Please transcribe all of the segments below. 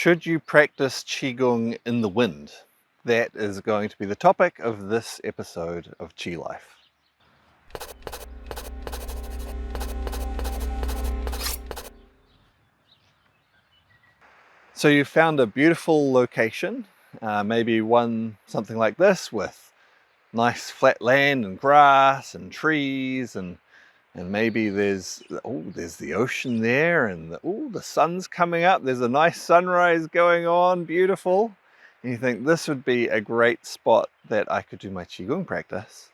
Should you practice Qigong in the wind? That is going to be the topic of this episode of Qi Life. So you found a beautiful location, maybe something like this with nice flat land and grass and trees and maybe there's the ocean there and the sun's coming up. There's a nice sunrise going on, beautiful. And you think this would be a great spot that I could do my Qigong practice.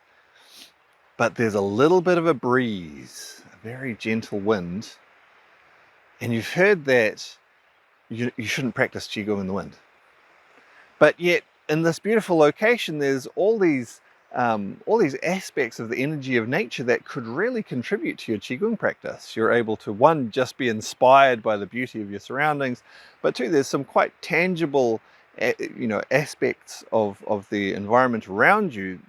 But there's a little bit of a breeze, a very gentle wind. And you've heard that you shouldn't practice Qigong in the wind. But yet in this beautiful location, there's all these aspects of the energy of nature that could really contribute to your Qigong practice. You're able to, one, just be inspired by the beauty of your surroundings, but two, there's some quite tangible aspects of the environment around you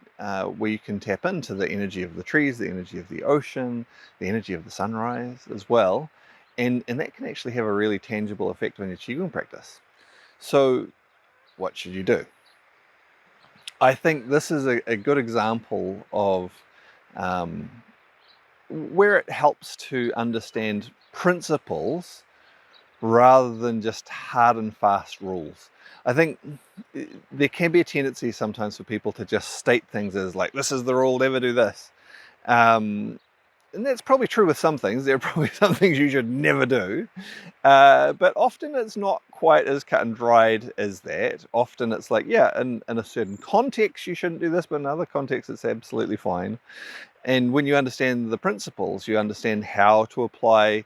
where you can tap into the energy of the trees, the energy of the ocean, the energy of the sunrise as well. And that can actually have a really tangible effect on your Qigong practice. So what should you do? I think this is a good example of where it helps to understand principles rather than just hard and fast rules. I think there can be a tendency sometimes for people to just state things as like, this is the rule, never do this. And that's probably true with some things. There are probably some things you should never do. But often it's not quite as cut and dried as that. Often it's like, yeah, in a certain context you shouldn't do this, but in other contexts it's absolutely fine. And when you understand the principles, you understand how to apply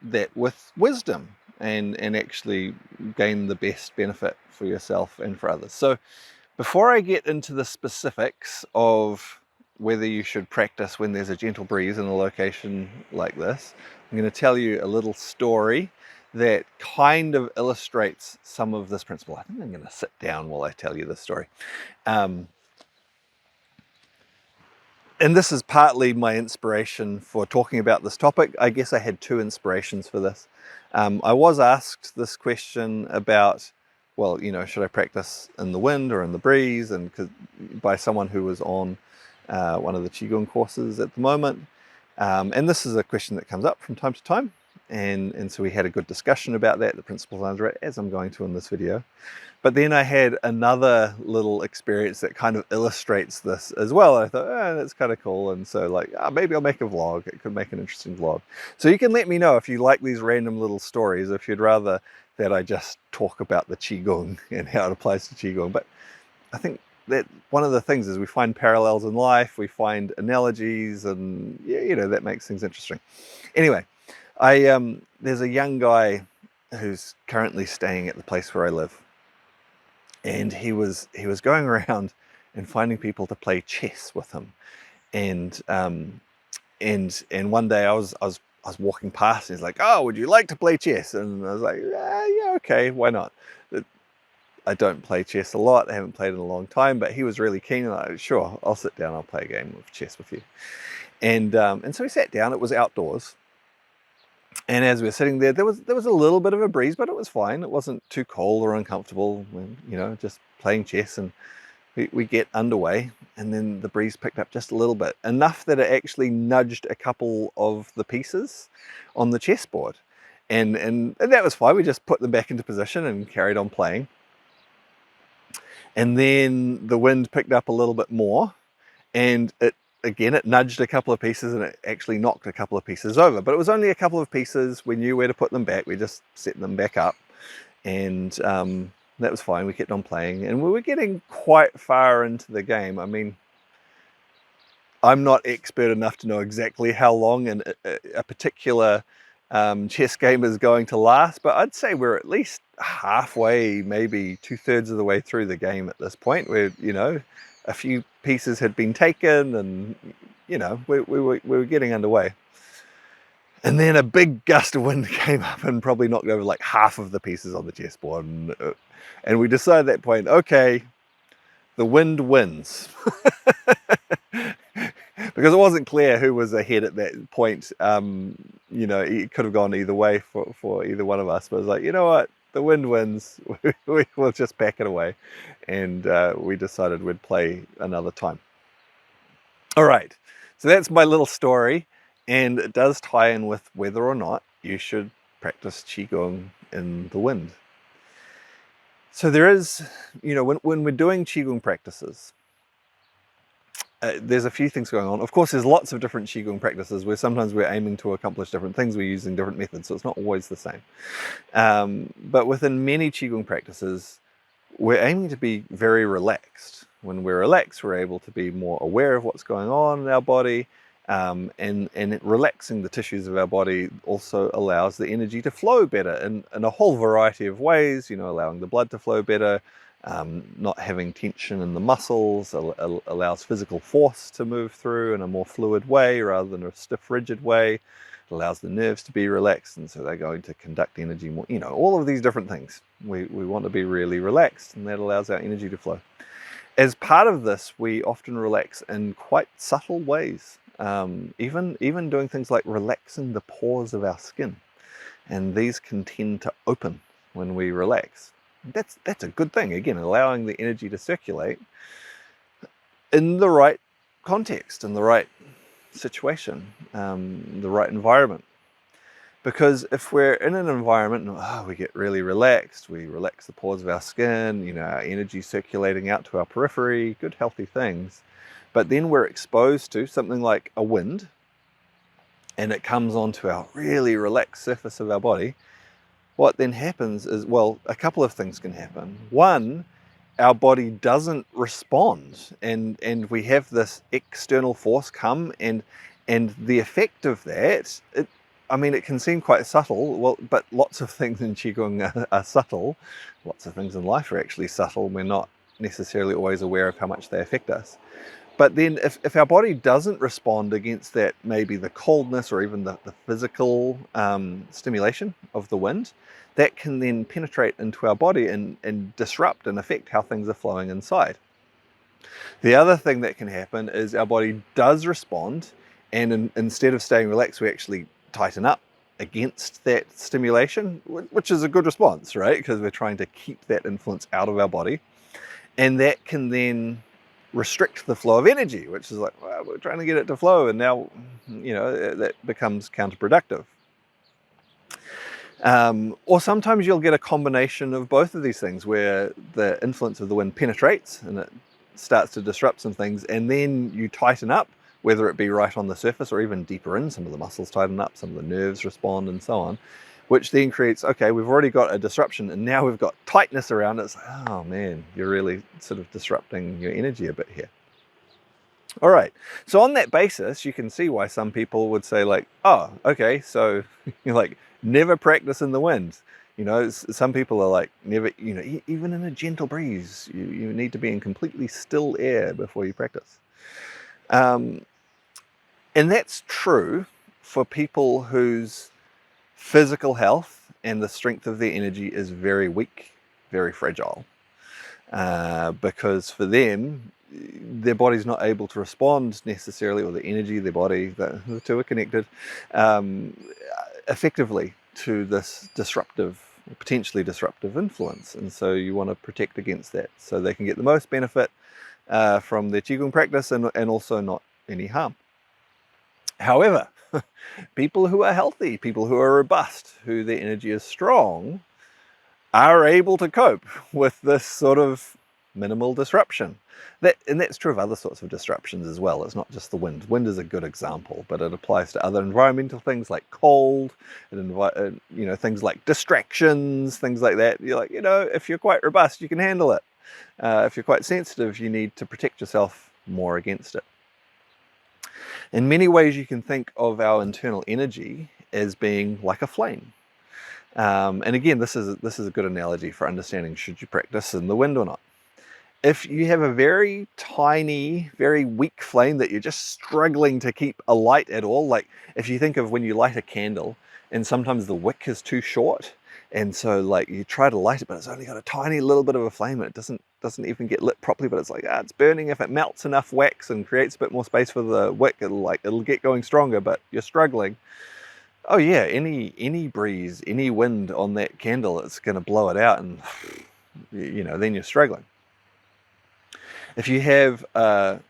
that with wisdom and actually gain the best benefit for yourself and for others. So before I get into the specifics of whether you should practice when there's a gentle breeze in a location like this, I'm going to tell you a little story that kind of illustrates some of this principle. I think I'm going to sit down while I tell you this story. And this is partly my inspiration for talking about this topic. I guess I had two inspirations for this. I was asked this question about, well, should I practice in the wind or in the breeze? And by someone who was on one of the Qigong courses at the moment. And this is a question that comes up from time to time. And so we had a good discussion about that, the principles under it, as I'm going to in this video. But then I had another little experience that kind of illustrates this as well. I thought, that's kind of cool. And so maybe I'll make a vlog. It could make an interesting vlog. So you can let me know if you like these random little stories, if you'd rather that I just talk about the Qigong and how it applies to Qigong. But I think that one of the things is we find parallels in life, we find analogies, and that makes things interesting. Anyway, there's a young guy who's currently staying at the place where I live. And he was going around and finding people to play chess with him, and one day I was walking past, and he's like, "Oh, would you like to play chess?" And I was like, "Yeah, okay, why not?" I don't play chess a lot. I haven't played in a long time, but he was really keen, and I was, sure, I'll sit down. I'll play a game of chess with you. And so we sat down. It was outdoors. And as we were sitting there, there was a little bit of a breeze, but it was fine. It wasn't too cold or uncomfortable. Just playing chess, and we get underway, and then the breeze picked up just a little bit, enough that it actually nudged a couple of the pieces on the chessboard, and that was fine. We just put them back into position and carried on playing. And then the wind picked up a little bit more, and it nudged a couple of pieces, and it actually knocked a couple of pieces over. But it was only a couple of pieces. We knew where to put them back. We just set them back up, and that was fine. We kept on playing, and we were getting quite far into the game. I mean, I'm not expert enough to know exactly how long a particular chess game is going to last, but I'd say we're at least halfway, maybe 2/3 of the way through the game at this point, where a few pieces had been taken, and we were getting underway. And then a big gust of wind came up and probably knocked over like half of the pieces on the chessboard, and we decided at that point, okay, the wind wins. Because it wasn't clear who was ahead at that point. It could have gone either way for either one of us. But I was like, you know what? the wind wins. We'll just pack it away. And we decided we'd play another time. All right, so that's my little story, and it does tie in with whether or not you should practice Qigong in the wind. So there is, when we're doing Qigong practices, there's a few things going on. Of course, there's lots of different Qigong practices where sometimes we're aiming to accomplish different things, we're using different methods, so it's not always the same. But within many Qigong practices, we're aiming to be very relaxed. When we're relaxed, we're able to be more aware of what's going on in our body, and relaxing the tissues of our body also allows the energy to flow better in a whole variety of ways, allowing the blood to flow better, not having tension in the muscles, allows physical force to move through in a more fluid way rather than a stiff, rigid way. It allows the nerves to be relaxed, and so they're going to conduct energy more, all of these different things. We want to be really relaxed, and that allows our energy to flow. As part of this, we often relax in quite subtle ways, even doing things like relaxing the pores of our skin, and these can tend to open when we relax. That's a good thing, again, allowing the energy to circulate in the right context, in the right situation, the right environment. Because if we're in an environment and we get really relaxed, we relax the pores of our skin, our energy circulating out to our periphery, good healthy things, but then we're exposed to something like a wind, and it comes onto our really relaxed surface of our body, what then happens is, a couple of things can happen. One, our body doesn't respond, and we have this external force come, and the effect of that, it can seem quite subtle, but lots of things in Qigong are subtle. Lots of things in life are actually subtle. We're not necessarily always aware of how much they affect us. But then if our body doesn't respond against that, maybe the coldness or even the physical stimulation of the wind, that can then penetrate into our body and disrupt and affect how things are flowing inside. The other thing that can happen is our body does respond, and instead of staying relaxed, we actually tighten up against that stimulation, which is a good response, right? Because we're trying to keep that influence out of our body. And that can then restrict the flow of energy, which is like, we're trying to get it to flow, and now, that becomes counterproductive. Or sometimes you'll get a combination of both of these things, where the influence of the wind penetrates and it starts to disrupt some things, and then you tighten up, whether it be right on the surface or even deeper in, some of the muscles tighten up, some of the nerves respond, and so on, which then creates, okay, we've already got a disruption, and now we've got tightness around it. It's like, oh man, you're really sort of disrupting your energy a bit here. All right, so on that basis, you can see why some people would say like, oh, okay, so you're like, never practice in the wind. Some people are like, never, even in a gentle breeze, you need to be in completely still air before you practice. And that's true for people whose physical health and the strength of their energy is very weak, very fragile. Because for them, their body's not able to respond necessarily, or the energy, their body, the two are connected, effectively to this potentially disruptive influence. And so you want to protect against that so they can get the most benefit from their Qigong practice and also not any harm. However, people who are healthy, people who are robust, who their energy is strong, are able to cope with this sort of minimal disruption. And that's true of other sorts of disruptions as well. It's not just the wind. Wind is a good example, but it applies to other environmental things like cold, things like distractions, things like that. You're like, if you're quite robust, you can handle it. If you're quite sensitive, you need to protect yourself more against it. In many ways, you can think of our internal energy as being like a flame. And again, this is a good analogy for understanding should you practice in the wind or not. If you have a very tiny, very weak flame that you're just struggling to keep alight at all, like if you think of when you light a candle and sometimes the wick is too short, and so like you try to light it, but it's only got a tiny little bit of a flame, and it doesn't even get lit properly, but it's like, it's burning. If it melts enough wax and creates a bit more space for the wick, it'll get going stronger, but you're struggling. Oh yeah, any breeze, any wind on that candle, it's going to blow it out, and then you're struggling. If you have a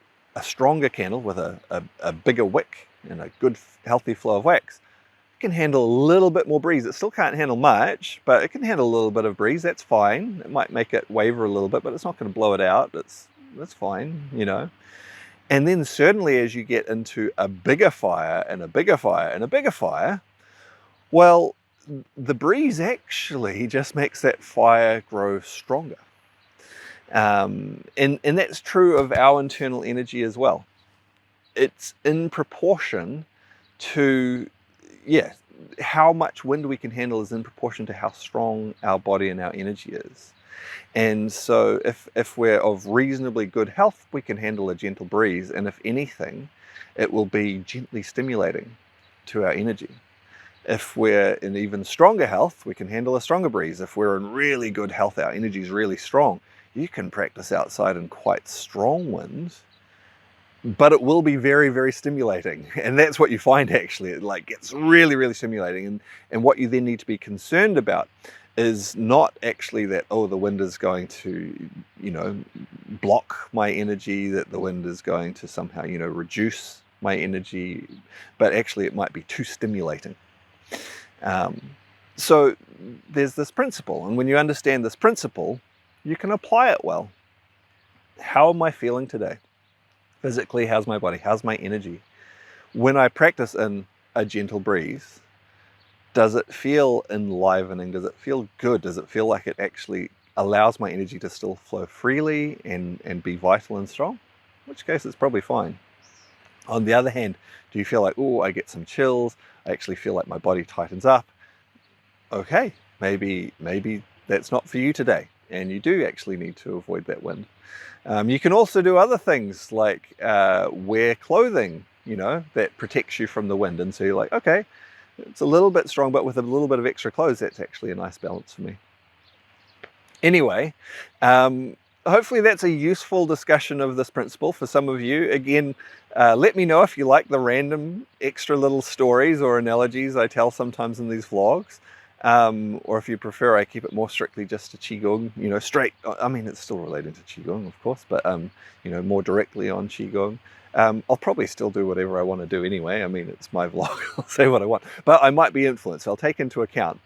stronger candle with a bigger wick and a good healthy flow of wax, it can handle a little bit more breeze. It still can't handle much, but it can handle a little bit of breeze. That's fine. It might make it waver a little bit, but it's not going to blow it out. That's fine. And then certainly as you get into a bigger fire and a bigger fire and a bigger fire, well, the breeze actually just makes that fire grow stronger. And that's true of our internal energy as well. It's in proportion to, how much wind we can handle is in proportion to how strong our body and our energy is. And so if we're of reasonably good health, we can handle a gentle breeze. And if anything, it will be gently stimulating to our energy. If we're in even stronger health, we can handle a stronger breeze. If we're in really good health, our energy is really strong, you can practice outside in quite strong winds, but it will be very, very stimulating. And that's what you find actually. It gets really, really stimulating. And what you then need to be concerned about is not actually that, the wind is going to, block my energy, that the wind is going to somehow, reduce my energy, but actually it might be too stimulating. So there's this principle, and when you understand this principle, you can apply it well. How am I feeling today? Physically, how's my body? How's my energy? When I practice in a gentle breeze, does it feel enlivening? Does it feel good? Does it feel like it actually allows my energy to still flow freely and be vital and strong? In which case it's probably fine. On the other hand, do you feel like, I get some chills, I actually feel like my body tightens up? Okay, maybe that's not for you today, and you do actually need to avoid that wind. You can also do other things like wear clothing, that protects you from the wind. And so you're like, okay, it's a little bit strong, but with a little bit of extra clothes, that's actually a nice balance for me. Anyway, hopefully that's a useful discussion of this principle for some of you. Again, let me know if you like the random extra little stories or analogies I tell sometimes in these vlogs. Or if you prefer, I keep it more strictly just to Qigong, straight. I mean, it's still related to Qigong, of course, but, more directly on Qigong. I'll probably still do whatever I want to do anyway. I mean, it's my vlog. I'll say what I want, but I might be influenced. I'll take into account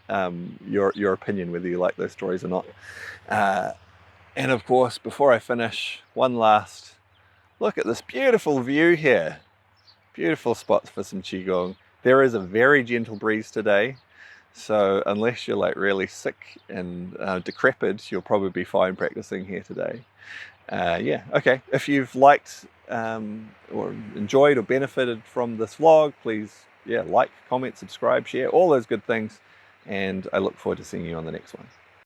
your opinion, whether you like those stories or not. And of course, before I finish, one last look at this beautiful view here. Beautiful spots for some Qigong. There is a very gentle breeze today. So unless you're really sick and decrepit, you'll probably be fine practicing here today. Okay. If you've liked or enjoyed or benefited from this vlog, please, like, comment, subscribe, share, all those good things. And I look forward to seeing you on the next one.